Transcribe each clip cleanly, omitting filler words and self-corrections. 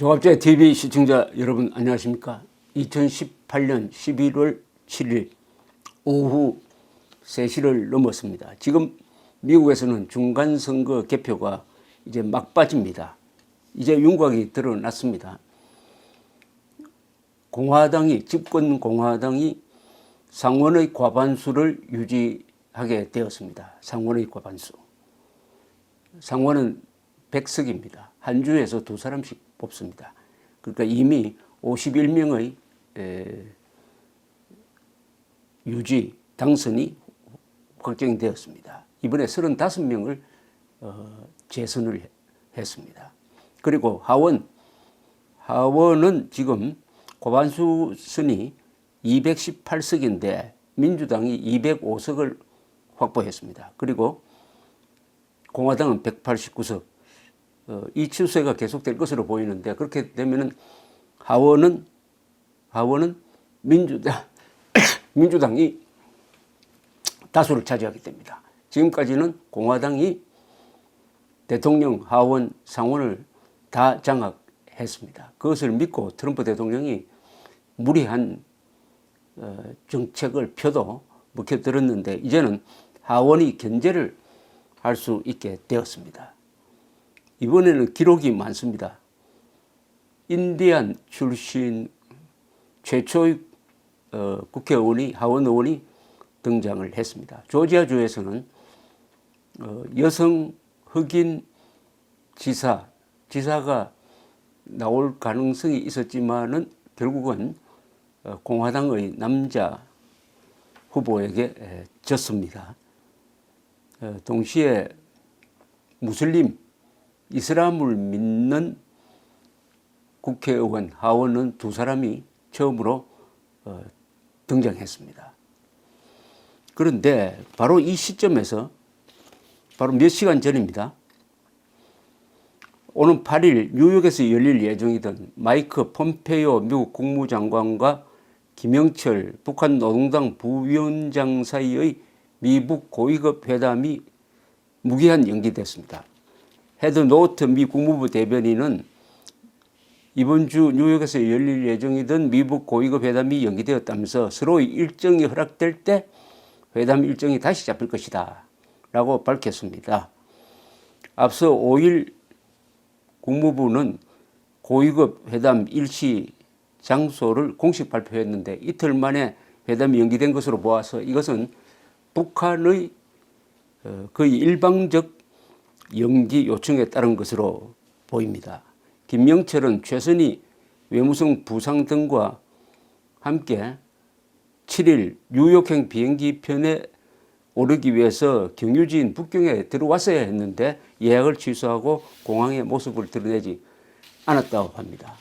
조갑제 TV 시청자 여러분 안녕하십니까? 2018년 11월 7일 오후 3시를 넘었습니다. 지금 미국에서는 중간선거 개표가 이제 막바지입니다. 이제 윤곽이 드러났습니다. 집권 공화당이 상원의 과반수를 유지하게 되었습니다. 상원의 과반수. 상원은 100석입니다. 한 주에서 2사람씩 뽑습니다. 그러니까 이미 51명의 유지 당선이 확정이 되었습니다. 이번에 35명을 재선을 했습니다. 그리고 하원은 지금 과반수 선이 218석인데 민주당이 205석을 확보했습니다. 그리고 공화당은 189석. 이 추세가 계속될 것으로 보이는데 그렇게 되면은 하원은 민주당이 다수를 차지하게 됩니다. 지금까지는 공화당이 대통령, 하원, 상원을 다 장악했습니다. 그것을 믿고 트럼프 대통령이 무리한 정책을 펴도 먹혀들었는데 이제는 하원이 견제를 할 수 있게 되었습니다. 이번에는 기록이 많습니다. 인디안 출신 최초의 하원 의원이 등장을 했습니다. 조지아주에서는 여성 흑인 지사가 나올 가능성이 있었지만은 결국은 공화당의 남자 후보에게 졌습니다. 동시에 이슬람을 믿는 국회의원, 하원은 2사람이 처음으로 등장했습니다. 그런데 바로 이 시점에서 바로 몇 시간 전입니다. 오는 8일 뉴욕에서 열릴 예정이던 마이크 폼페이오 미국 국무장관과 김영철 북한 노동당 부위원장 사이의 미북 고위급 회담이 무기한 연기됐습니다. 헤드 노트 미 국무부 대변인은 이번 주 뉴욕에서 열릴 예정이던 미북 고위급 회담이 연기되었다면서 서로의 일정이 허락될 때 회담 일정이 다시 잡힐 것이다 라고 밝혔습니다. 앞서 5일 국무부는 고위급 회담 일시 장소를 공식 발표했는데 이틀 만에 회담이 연기된 것으로 보아서 이것은 북한의 거의 일방적 연기 요청에 따른 것으로 보입니다. 김명철은 최선희 외무성 부상 등과 함께 7일 뉴욕행 비행기 편에 오르기 위해서 경유지인 북경에 들어왔어야 했는데 예약을 취소하고 공항의 모습을 드러내지 않았다고 합니다.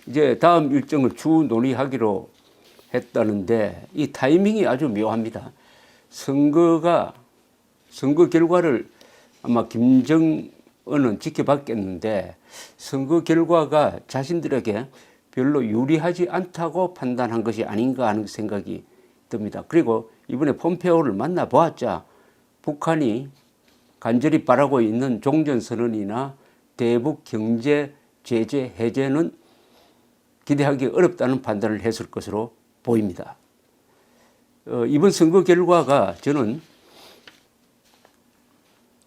이제 다음 일정을 추후 논의하기로 했다는데 이 타이밍이 아주 묘합니다. 선거 결과를 아마 김정은은 지켜봤겠는데 선거 결과가 자신들에게 별로 유리하지 않다고 판단한 것이 아닌가 하는 생각이 듭니다. 그리고 이번에 폼페오를 만나보았자 북한이 간절히 바라고 있는 종전선언이나 대북 경제 제재 해제는 기대하기 어렵다는 판단을 했을 것으로 보입니다. 이번 선거 결과가 저는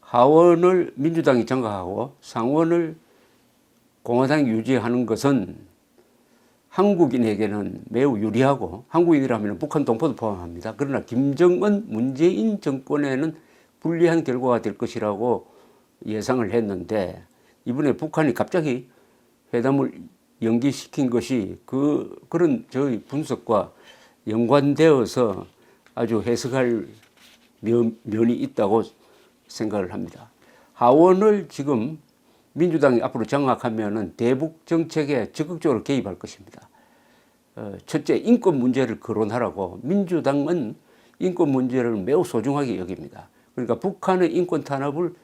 하원을 민주당이 장악하고 상원을 공화당이 유지하는 것은 한국인에게는 매우 유리하고 한국인이라면 북한 동포도 포함합니다. 그러나 김정은 문재인 정권에는 불리한 결과가 될 것이라고 예상을 했는데 이번에 북한이 갑자기 회담을 연기시킨 것이 그런 저희 분석과 연관되어서 아주 해석할 면이 있다고 생각을 합니다. 하원을 지금 민주당이 앞으로 장악하면은 대북 정책에 적극적으로 개입할 것입니다. 첫째, 인권 문제를 거론하라고 민주당은 인권 문제를 매우 소중하게 여깁니다. 그러니까 북한의 인권 탄압을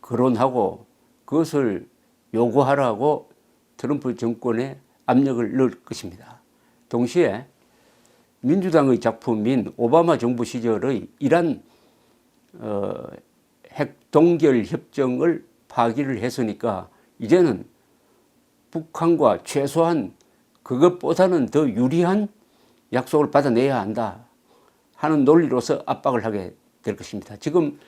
거론하고 그것을 요구하라고 트럼프 정권에 압력을 넣을 것입니다. 동시에 민주당의 작품인 오바마 정부 시절의 이란 핵 동결 협정을 파기를 했으니까 이제는 북한과 최소한 그것보다는 더 유리한 약속을 받아내야 한다 하는 논리로서 압박을 하게 될 것입니다. 지금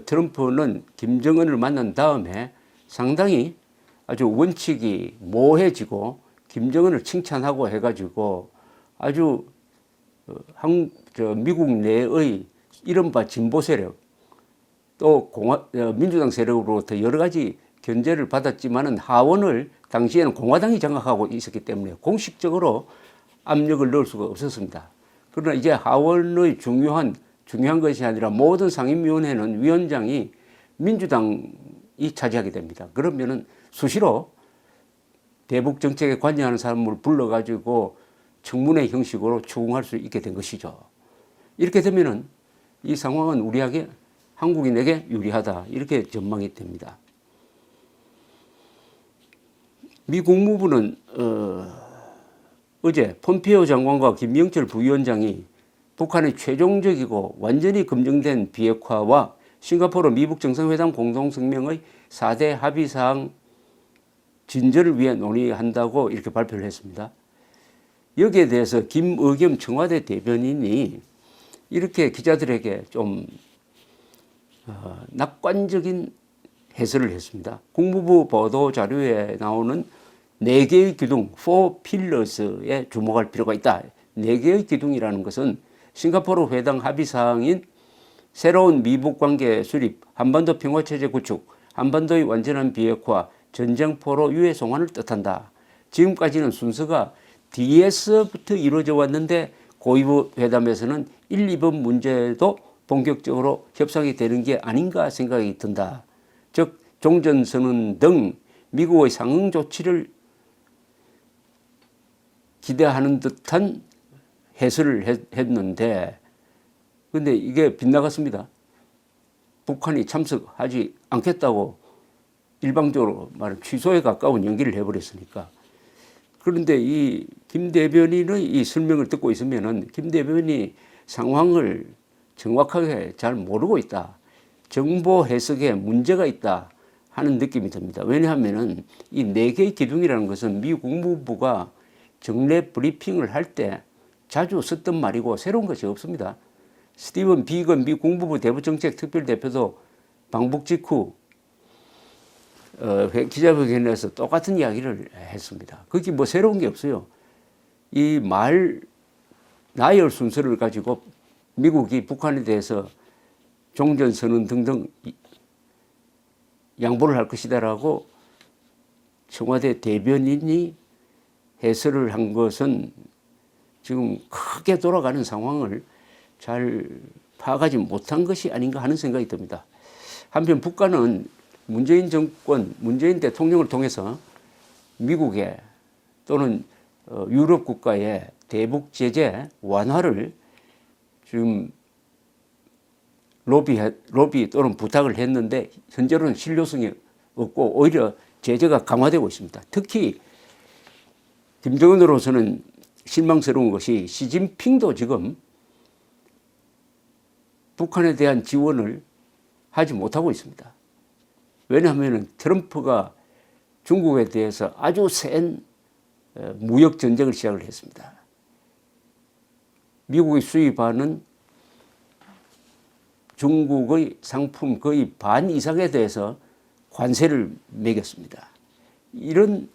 트럼프는 김정은을 만난 다음에 상당히 아주 원칙이 모호해지고 김정은을 칭찬하고 해가지고 아주 미국 내의 이른바 진보 세력 또 민주당 세력으로부터 여러 가지 견제를 받았지만은 하원을 당시에는 공화당이 장악하고 있었기 때문에 공식적으로 압력을 넣을 수가 없었습니다. 그러나 이제 하원의 중요한 것이 아니라 모든 상임위원회는 위원장이 민주당이 차지하게 됩니다. 그러면은 수시로 대북 정책에 관여하는 사람을 불러가지고 청문회 형식으로 추궁할 수 있게 된 것이죠. 이렇게 되면은 이 상황은 우리에게 한국인에게 유리하다 이렇게 전망이 됩니다. 미 국무부는 어제 폼페이오 장관과 김영철 부위원장이 북한의 최종적이고 완전히 검증된 비핵화와 싱가포르 미북 정상회담 공동성명의 4대 합의사항 진전을 위해 논의한다고 이렇게 발표를 했습니다. 여기에 대해서 김의겸 청와대 대변인이 이렇게 기자들에게 좀 낙관적인 해설을 했습니다. 국무부 보도 자료에 나오는 4개의 기둥, 4 필러스에 주목할 필요가 있다. 4개의 기둥이라는 것은 싱가포르 회담 합의사항인 새로운 미북관계 수립, 한반도 평화체제 구축, 한반도의 완전한 비핵화, 전쟁포로 유해 송환을 뜻한다. 지금까지는 순서가 뒤에서부터 이루어져 왔는데 고위부 회담에서는 1, 2번 문제도 본격적으로 협상이 되는 게 아닌가 생각이 든다. 즉 종전선언 등 미국의 상응 조치를 기대하는 듯한 해설을 했는데 근데 이게 빗나갔습니다. 북한이 참석하지 않겠다고 일방적으로 말하면 취소에 가까운 연기를 해버렸으니까. 그런데 이 김 대변인의 이 설명을 듣고 있으면은 김 대변인이 상황을 정확하게 잘 모르고 있다. 정보 해석에 문제가 있다 하는 느낌이 듭니다. 왜냐하면은 이 4개의 기둥이라는 것은 미 국무부가 정례 브리핑을 할 때 자주 썼던 말이고 새로운 것이 없습니다. 스티븐 비건 미 국무부 대북정책 특별대표도 방북 직후 기자회견에서 똑같은 이야기를 했습니다. 그게 뭐 새로운 게 없어요. 이 나열 순서를 가지고 미국이 북한에 대해서 종전선언 등등 양보를 할 것이다라고 청와대 대변인이 해설을 한 것은 지금 크게 돌아가는 상황을 잘 파악하지 못한 것이 아닌가 하는 생각이 듭니다. 한편 북한은 문재인 정권, 문재인 대통령을 통해서 미국에 또는 유럽 국가의 대북 제재 완화를 지금 로비 또는 부탁을 했는데 현재로는 실효성이 없고 오히려 제재가 강화되고 있습니다. 특히 김정은으로서는 실망스러운 것이 시진핑도 지금 북한에 대한 지원을 하지 못하고 있습니다. 왜냐하면 트럼프가 중국에 대해서 아주 센 무역 전쟁을 시작을 했습니다. 미국이 수입하는 중국의 상품 거의 반 이상에 대해서 관세를 매겼습니다. 이런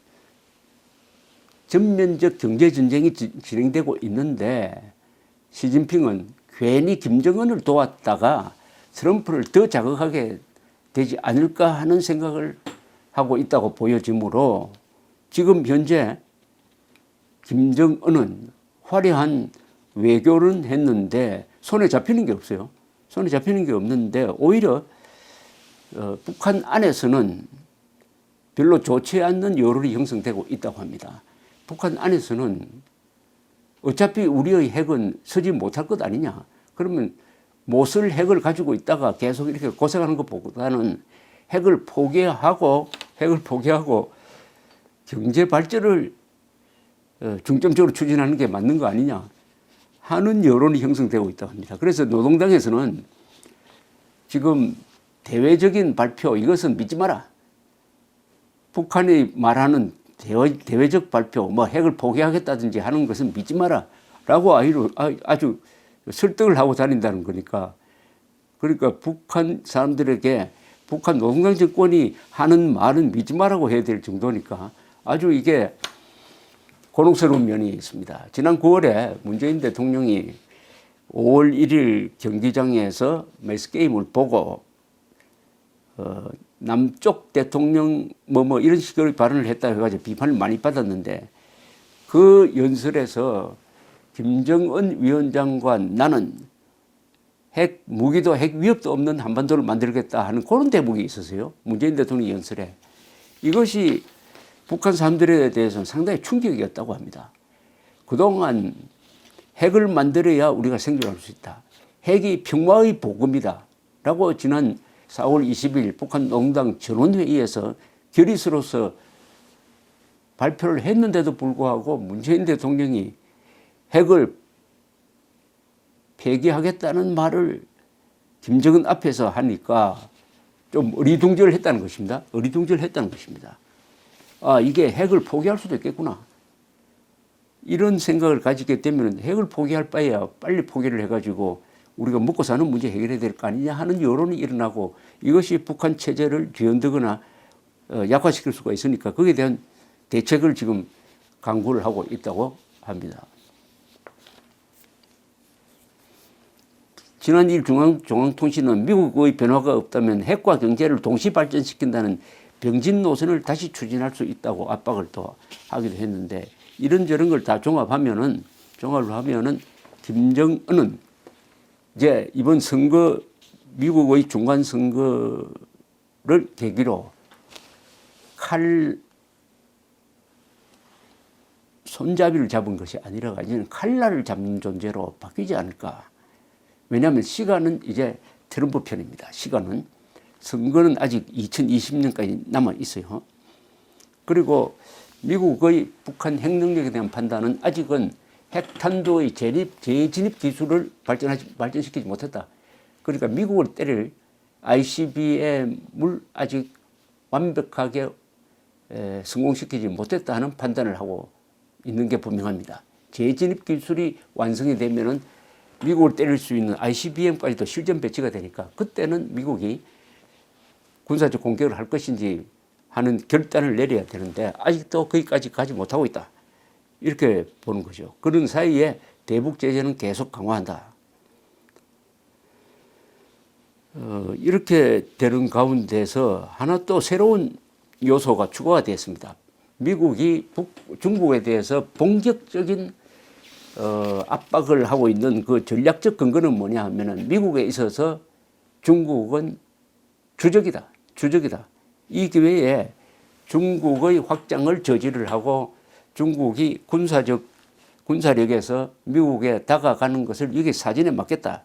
전면적 경제 전쟁이 진행되고 있는데 시진핑은 괜히 김정은을 도왔다가 트럼프를 더 자극하게 되지 않을까 하는 생각을 하고 있다고 보여지므로 지금 현재 김정은은 화려한 외교를 했는데 손에 잡히는 게 없어요. 손에 잡히는 게 없는데 오히려 북한 안에서는 별로 좋지 않는 여론이 형성되고 있다고 합니다. 북한 안에서는 어차피 우리의 핵은 쓰지 못할 것 아니냐. 그러면 못 쓸 핵을 가지고 있다가 계속 이렇게 고생하는 것보다는 핵을 포기하고 경제 발전을 중점적으로 추진하는 게 맞는 거 아니냐 하는 여론이 형성되고 있다고 합니다. 그래서 노동당에서는 지금 대외적인 발표 이것은 믿지 마라. 북한이 말하는 대외적 발표, 뭐 핵을 포기하겠다든지 하는 것은 믿지 마라 라고 아주 설득을 하고 다닌다는 거니까. 그러니까 북한 사람들에게 북한 노동당 정권이 하는 말은 믿지 마라고 해야 될 정도니까 아주 이게 곤혹스러운 면이 있습니다. 지난 9월에 문재인 대통령이 5월 1일 경기장에서 매스게임을 보고 남쪽 대통령 뭐 이런 식으로 발언을 했다 해가지고 비판을 많이 받았는데 그 연설에서 김정은 위원장과 나는 핵 무기도 핵 위협도 없는 한반도를 만들겠다 하는 그런 대목이 있었어요. 문재인 대통령 연설에. 이것이 북한 사람들에 대해서는 상당히 충격이었다고 합니다. 그동안 핵을 만들어야 우리가 생존할 수 있다. 핵이 평화의 복음이다. 라고 지난 4월 20일 북한 농당 전원회의에서 결의서로서 발표를 했는데도 불구하고 문재인 대통령이 핵을 폐기하겠다는 말을 김정은 앞에서 하니까 좀 어리둥절했다는 것입니다. 어리둥절했다는 것입니다. 아, 이게 핵을 포기할 수도 있겠구나. 이런 생각을 가지게 되면 핵을 포기할 바에야 빨리 포기를 해가지고 우리가 먹고 사는 문제 해결해야 될 거 아니냐 하는 여론이 일어나고 이것이 북한 체제를 뒤흔들거나 약화시킬 수가 있으니까 거기에 대한 대책을 지금 강구를 하고 있다고 합니다. 지난 2일 중앙통신은 미국의 변화가 없다면 핵과 경제를 동시 발전시킨다는 병진 노선을 다시 추진할 수 있다고 압박을 또 하기도 했는데 이런저런 걸 다 종합을 하면은 김정은은 이제 이번 선거 미국의 중간 선거를 계기로 칼 손잡이를 잡은 것이 아니라 이제는 칼날을 잡는 존재로 바뀌지 않을까. 왜냐하면 시간은 이제 트럼프 편입니다. 시간은. 선거는 아직 2020년까지 남아 있어요. 그리고 미국의 북한 핵 능력에 대한 판단은 아직은 핵탄두의 재진입 기술을 발전시키지 못했다. 그러니까 미국을 때릴 ICBM을 아직 완벽하게 성공시키지 못했다는 판단을 하고 있는 게 분명합니다. 재진입 기술이 완성이 되면은 미국을 때릴 수 있는 ICBM까지도 실전 배치가 되니까 그때는 미국이 군사적 공격을 할 것인지 하는 결단을 내려야 되는데 아직도 거기까지 가지 못하고 있다. 이렇게 보는 거죠. 그런 사이에 대북 제재는 계속 강화한다. 이렇게 되는 가운데서 하나 또 새로운 요소가 추가가 됐습니다. 미국이 중국에 대해서 본격적인 압박을 하고 있는 그 전략적 근거는 뭐냐 하면은 미국에 있어서 중국은 주적이다. 이 기회에 중국의 확장을 저지를 하고 중국이 군사력에서 미국에 다가가는 것을 이게 사진에 맞겠다.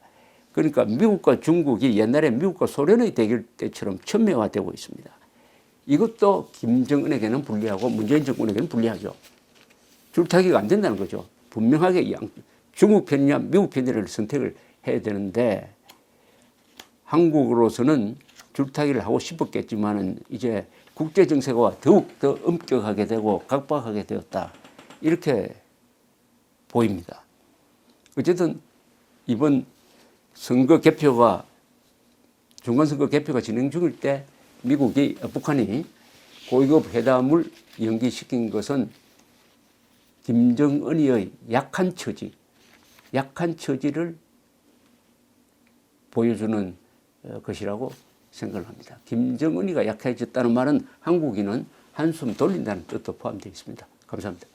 그러니까 미국과 중국이 옛날에 미국과 소련의 대결 때처럼 첨예화되고 있습니다. 이것도 김정은에게는 불리하고 문재인 정권에게는 불리하죠. 줄타기가 안 된다는 거죠. 분명하게 중국 편이냐 미국 편이냐를 선택을 해야 되는데 한국으로서는 줄타기를 하고 싶었겠지만은 이제 국제 정세가 더욱 더 엄격하게 되고 각박하게 되었다. 이렇게 보입니다. 어쨌든 이번 중간선거 개표가 진행 중일 때 북한이 고위급 회담을 연기시킨 것은 김정은의 약한 처지를 보여주는 것이라고 생각을 합니다. 김정은이가 약해졌다는 말은 한국인은 한숨 돌린다는 뜻도 포함되어 있습니다. 감사합니다.